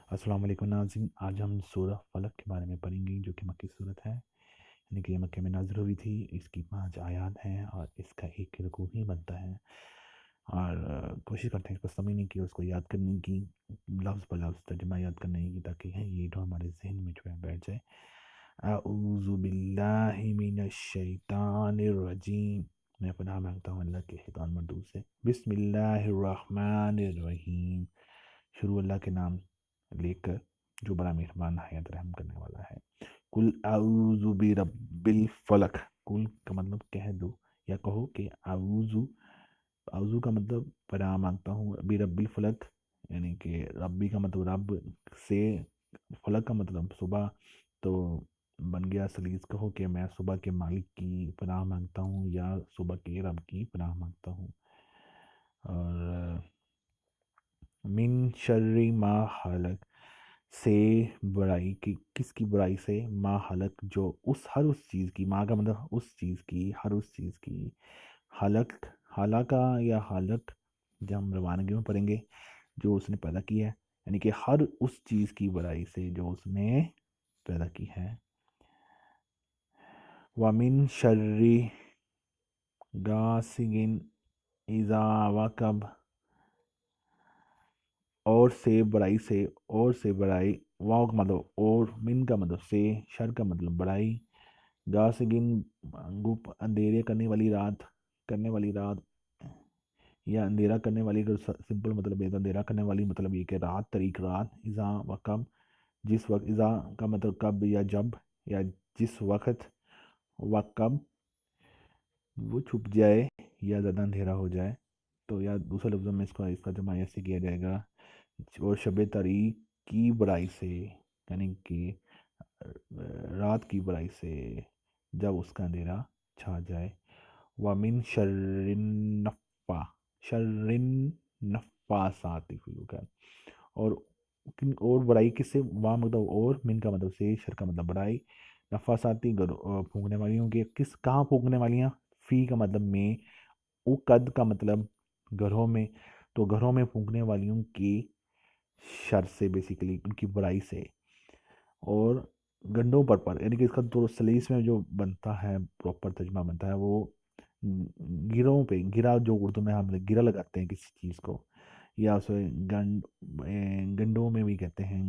السلام علیکم ناظرین، آج ہم سورہ فلق کے بارے میں پڑھیں گے جو کہ مکی صورت ہے، یعنی کہ یہ مکہ میں نازل ہوئی تھی۔ اس کی 5 آیات ہیں اور اس کا ایک رکوع ہی بنتا ہے، اور کوشش کرتے ہیں اس کو سمجھنے کی، اس کو یاد کرنے کی، لفظ بہ لفظ ترجمہ یاد کرنے کی، تاکہ یہ جو ہمارے ذہن میں جو ہے بیٹھ جائے۔ اعوذ باللہ من الشیطان الرجیم، میں پناہ مانگتا ہوں اللہ کے شیطان مردود سے۔ بسم اللہ الرحمن الرحیم، شروع اللہ کے نام لے کر جو بڑا مہربان نہایت رحم کرنے والا ہے۔ قل اعوذ برب الفلق، قل کا مطلب کہہ دو یا کہو کہ اعوذ کا مطلب پناہ مانگتا ہوں، برب الفلق یعنی کہ ربی کا مطلب رب سے، فلق کا مطلب صبح، تو بن گیا سلیس، کہو کہ میں صبح کے مالک کی پناہ مانگتا ہوں یا صبح کے رب کی پناہ مانگتا ہوں۔ اور من شر ما خلق، سے برائی کی، کس کی برائی سے؟ ما خلق، جو ہر اس چیز کی، ما کا مطلب اس چیز کی، ہر اس چیز کی، خلق، خلقہ یا خالق، جب ہم روانگی میں پڑھیں گے، جو اس نے پیدا کی ہے، یعنی کہ ہر اس چیز کی برائی سے جو اس نے پیدا کی ہے۔ وَمِن شَرِّ غاسق اذا وقب، اور سے برائی سے، اور سے برائی، واو کا مطلب اور، من کا مطلب سے، شر کا مطلب برائی، غاسقن گپ، اندھیرے کرنے والی رات یا اندھیرا کرنے والی، اگر سمپل مطلب ہے تو اندھیرا کرنے والی مطلب یہ کہ رات، طریق رات، اذا وقب، جس وقت، اذا کا مطلب کب یا جب، یا جس وقت، وقب وہ چھپ جائے یا زیادہ اندھیرا ہو جائے، تو یا دوسرے لفظوں میں اس کا جمع ایسے کیا جائے گا، اور شب طریق کی برائی سے، یعنی کہ رات کی برائی سے جب اس کا اندھیرا چھا جائے۔ وَمِن شَرِّ النفّاثات فی العقد، اور برائی کس سے؟ وا مطلب اور، من کا مطلب سے، شر کا مطلب برائی، نفاساتی پھونکنے والیوں کے، کہاں پھونکنے والیاں؟ فی کا مطلب میں، عقد کا مطلب گھروں میں، تو گھروں میں پھونکنے والیوں کی شر سے، بیسیکلی ان کی برائی سے، اور گنڈوں پر، یعنی کہ اس کا تو سلیس میں جو بنتا ہے، پراپر ترجمہ بنتا ہے وہ گروں پہ، گرا جو اردو میں ہم گرا لگاتے ہیں کسی چیز کو، یا اسے گنڈوں میں بھی کہتے ہیں،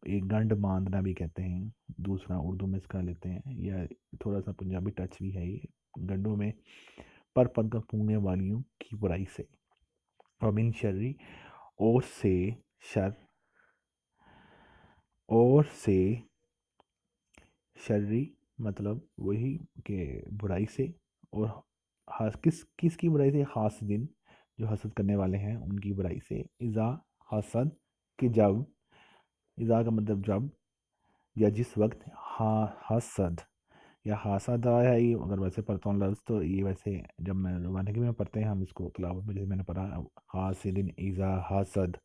ایک گنڈ باندھنا بھی کہتے ہیں، دوسرا اردو میں اس کا لیتے ہیں، یا تھوڑا سا پنجابی ٹچ بھی ہے یہ، گنڈوں میں پر کر پھونکنے والیوں کی برائی سے۔ ومن شرری، اور سے، شر، اور سے، شرری مطلب وہی کہ برائی سے، اور کس کی برائی سے؟ حاسدین، جو حسد کرنے والے ہیں ان کی برائی سے، اذا حسد، کہ جب، اذا کا مطلب جب یا جس وقت، حسد یا حاسد آیا ہے، اگر ویسے پڑھتا ہوں لفظ تو یہ ویسے جب میں روانگی میں پڑھتے ہیں ہم اس کو تلاوت میں، جیسے میں نے پڑھا حاسدین اذا حسد،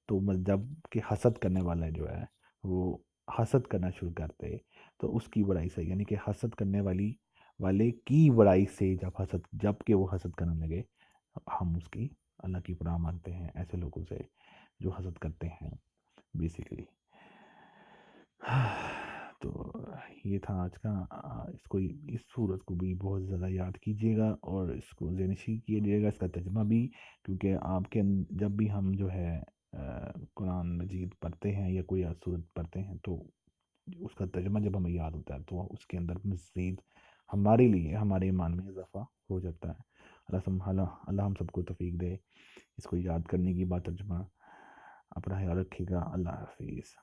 تو جب کہ حسد کرنے والا جو ہے وہ حسد کرنا شروع کرتے، تو اس کی برائی سے، یعنی کہ حسد کرنے والے کی برائی سے، جب کہ وہ حسد کرنے لگے، ہم اس کی، اللہ کی پناہ مانگتے ہیں ایسے لوگوں سے جو حسد کرتے ہیں بیسیکلی۔ تو یہ تھا آج کا، اس صورت کو بھی بہت زیادہ یاد کیجیے گا اور اس کو ذہن نشین کیجیے گا، اس کا ترجمہ بھی، کیونکہ آپ کے جب بھی ہم جو ہے قرآن مجید پڑھتے ہیں یا کوئی صورت پڑھتے ہیں، تو اس کا ترجمہ جب ہمیں یاد ہوتا ہے تو اس کے اندر مزید ہمارے لیے، ہمارے ایمان میں اضافہ ہو جاتا ہے۔ اللہ ہم سب کو توفیق دے اس کو یاد کرنے کی، بات ترجمہ اپنا خیال رکھیے گا۔ اللہ حافظ۔